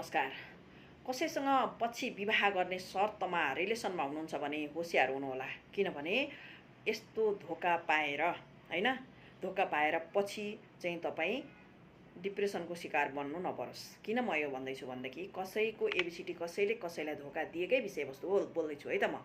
नमस्कार। कसैसँग पछि विवाह गर्ने शर्तमा रिलेसनमा हुनुहुन्छ भने होशियार हुनुहोला, किनभने यस्तो धोका पाएर हैन, धोका पाएर पछि चाहिँ तपाईँ डिप्रेसनको शिकार बन्नु नपरोस्। किन म यो भन्दैछु भनेदेखि कसैको एबिसिडी कसैले कसैलाई धोका दिएकै विषयवस्तु हो बोल्दैछु है त म।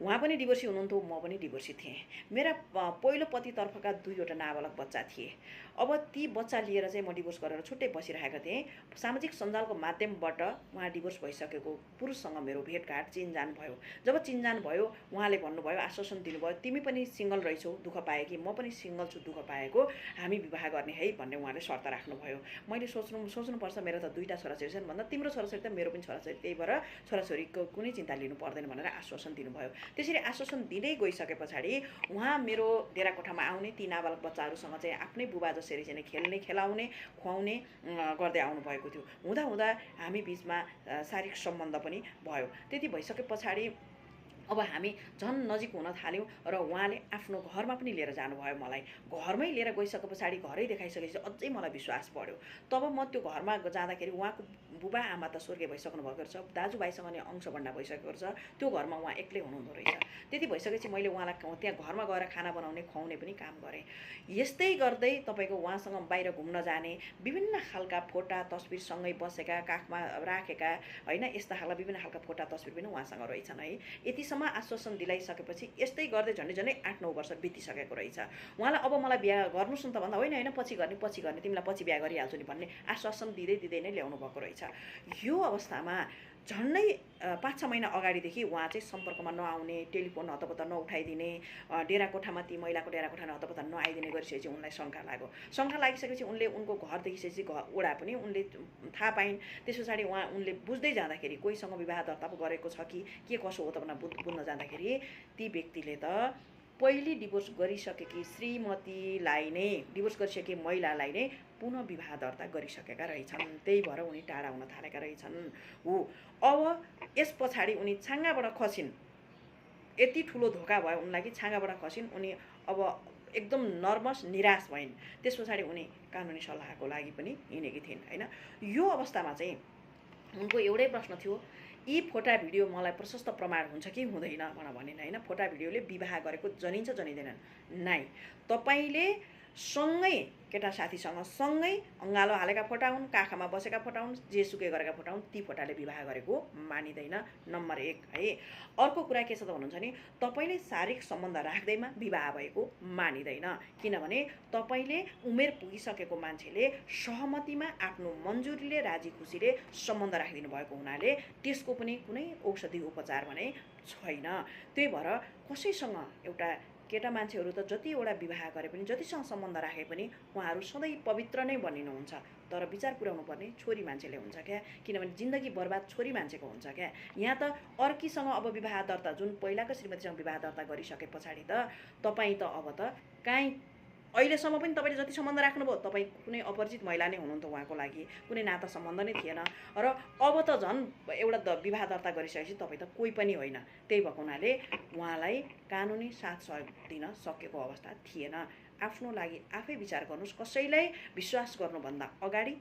उहाँ पनि डिभोर्सी हुनुहुन्थ्यो, म पनि डिभोर्सी थिएँ। मेरा पहिलो पतितर्फका 2वटा नाबालक बच्चा थिए। अब ती बच्चा लिएर चाहिँ म डिभोर्स गरेर छुट्टै बसिरहेको थिएँ। सामाजिक सञ्जालको माध्यमबाट उहाँ डिभोर्स भइसकेको पुरुषसँग मेरो भेटघाट चिनजान भयो। जब चिनजान भयो उहाँले भन्नुभयो, आश्वासन दिनुभयो, तिमी पनि सिङ्गल रहेछौ, दुःख पाए कि म पनि सिङ्गल छु, दुःख पाएको, हामी विवाह गर्ने है भन्ने उहाँले शर्त राख्नुभयो। मैले सोच्नुपर्छ, मेरो त 2टा छोराछोरी छन् भन्दा तिम्रो छोराछोरी त मेरो पनि छोराछोरी, त्यही भएर छोराछोरीको कुनै चिन्ता लिनु पर्दैन भनेर आश्वासन दिनुभयो। त्यसरी आश्वासन दिँदै गइसके पछाडि उहाँ मेरो डेरा कोठामा आउने, ती नाबालक बच्चाहरूसँग चाहिँ आफ्नै बुबा जसरी चाहिँ खेल्ने, खेलाउने, खुवाउने गर्दै आउनुभएको थियो। हुँदा हामी बिचमा शारीरिक सम्बन्ध पनि भयो। त्यति भइसके पछाडि अब हामी झन् नजिक हुन थाल्यौँ र उहाँले आफ्नो घरमा पनि लिएर जानुभयो मलाई। घरमै लिएर गइसके पछाडि घरै देखाइसकेपछि अझै मलाई विश्वास बढ्यो। तब म त्यो घरमा जाँदाखेरि उहाँको बुबा आमा त स्वर्गीय भइसक्नु भएको रहेछ, दाजुभाइसँग नि अंशभण्डा भइसकेको रहेछ, त्यो घरमा उहाँ एक्लै हुनुहुँदो रहेछ। त्यति भइसकेपछि मैले उहाँलाई त्यहाँ घरमा गएर खाना बनाउने, खुवाउने पनि काम गरेँ। यस्तै गर्दै तपाईँको उहाँसँग बाहिर घुम्न जाने, विभिन्न खालका फोटा तस्बिरसँगै बसेका, काखमा राखेका होइन, यस्ता खालका विभिन्न खालका फोटा तस्बिर पनि उहाँसँग रहेछन् है। यतिसम्म आश्वासन दिलाइसकेपछि यस्तै गर्दै झन्डै 8-9 वर्ष बितिसकेको रहेछ। उहाँलाई अब मलाई बिहा गर्नुहोस् न त भन्दा होइन पछि गर्ने, तिमीलाई पछि बिहा गरिहाल्छु नि भन्ने आश्वासन दिँदै नै ल्याउनु भएको रहेछ। यो अवस्थामा झन्डै 5-6 महिना अगाडिदेखि उहाँ चाहिँ सम्पर्कमा नआउने, टेलिफोन हतपत नउठाइदिने, डेरा कोठामा ती महिलाको डेरा कोठामा हतपत नआइदिने गरिसकेपछि उनलाई शङ्का लाग्यो। शङ्का लागिसकेपछि उनले उनको घर देखिसकेपछि वडा पनि उनले थाहा पाइन्। त्यस पछाडि उनले बुझ्दै जाँदाखेरि कोहीसँग विवाह दर्ता गरेको छ कि के कसो हो त भनेर बुझ्न जाँदाखेरि ती व्यक्तिले त पहिले डिभोर्स गरिसकेकी श्रीमतीलाई नै, डिभोर्स गरिसकेकी महिलालाई नै पुनः विवाह दर्ता गरिसकेका रहेछन्। त्यही भएर उनी टाढा हुन थालेका रहेछन् हो। अब यस पछाडि उनी छाँगाबाट खसिन्। यति ठुलो धोका भयो उनलाई कि छाँगाबाट खसिन्। उनी अब एकदम नर्भस, निराश भइन्। त्यस पछाडि उनी कानुनी सल्लाहको लागि पनि हिँडेकी थिइन् होइन। यो अवस्थामा चाहिँ उनको एउटै प्रश्न थियो, यी फोटा भिडियो मलाई प्रशस्त प्रमाण हुन्छ कि हुँदैन भनिन् होइन। फोटा भिडियोले विवाह गरेको जनिन्छ जनिँदैनन् नाइ। तपाईँले सँगै केटा साथीसँग सँगै अँगालो हालेका फोटा हुन्, काखमा बसेका फोटा हुन्, जेसुकै गरेका फोटा हुन्, ती फोटाले विवाह गरेको मानिँदैन, नम्बर 1 है। अर्को कुरा के छ त भन्नुहुन्छ नि, तपाईँले शारीरिक सम्बन्ध राख्दैमा विवाह भएको मानिँदैन, किनभने तपाईँले उमेर पुगिसकेको मान्छेले सहमतिमा आफ्नो मन्जुरीले, राजी खुसीले सम्बन्ध राखिदिनु भएको हुनाले त्यसको पनि कुनै औषधि उपचार भने छैन। त्यही भएर कसैसँग एउटा केटा मान्छेहरू त जतिवटा विवाह गरे पनि, जतिसँग सम्बन्ध राखे पनि उहाँहरू सधैँ पवित्र नै बनिनुहुन्छ। तर विचार पुर्याउनु पर्ने छोरी मान्छेले हुन्छ क्या, किनभने जिन्दगी बर्बाद छोरी मान्छेको हुन्छ क्या। यहाँ त अर्कीसँग अब विवाह दर्ता, जुन पहिलाको श्रीमतीसँग विवाह दर्ता गरिसके पछाडि त तपाईँ त अब त काहीँ अहिलेसम्म पनि तपाईँले जति सम्बन्ध राख्नुभयो, तपाईँ कुनै अपरिचित महिला नै हुनुहुन्थ्यो उहाँको लागि, कुनै नाता सम्बन्ध नै थिएन। र अब त झन् एउटा विवाह दर्ता गरिसकेपछि तपाईँ त कोही पनि होइन। त्यही भएको हुनाले उहाँलाई कानुनी साथ सहयोग दिन सकेको अवस्था थिएन। आफ्नो लागि आफै विचार गर्नुहोस्। कसैलाई विश्वास गर्नुभन्दा अगाडि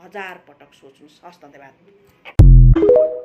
1000 पटक सोच्नुहोस्। हस्, धन्यवाद।